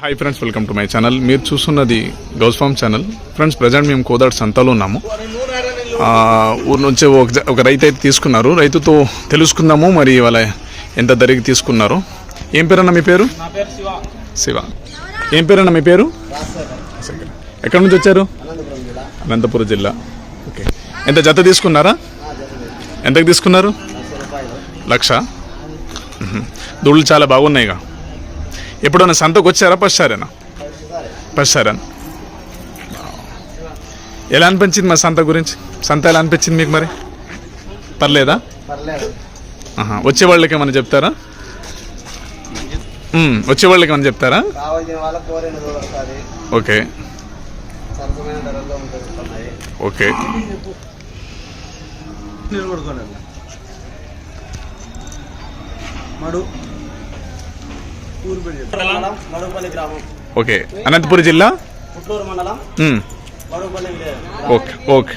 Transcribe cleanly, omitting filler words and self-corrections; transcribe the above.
Hi friends, welcome to my channel. మీరు చూస్తున్నది Ghouse farm channel. Friends, present మేము కోదాడ సంతలో ఉన్నాము. ఊరు నుంచి ఒక రైతు అయితే తీసుకున్నారు. రైతుతో తెలుసుకుందాము మరి వాళ్ళ ఎంత ధరకి తీసుకున్నారు. ఏం పేరన్నా మీ పేరు? శివ. ఏం పేరన్నా మీ పేరు? ఎక్కడి నుంచి వచ్చారు? అనంతపురం జిల్లా. ఓకే. ఎంత జత తీసుకున్నారా? ఎంతకు తీసుకున్నారు? 1,00,000. దూళ్ళు చాలా బాగున్నాయిగా. ఎప్పుడన్నా సంతకు వచ్చారా? ఫస్ట్ సారేనా? ఎలా అనిపించింది మా సంత గురించి? సంత ఎలా అనిపించింది మీకు? మరి పర్లేదా? వచ్చే వాళ్ళకి ఏమైనా చెప్తారా? వచ్చే వాళ్ళకి ఏమైనా చెప్తారా? Okay okay. ఓకే. అనంతపురం జిల్లా. Okay okay.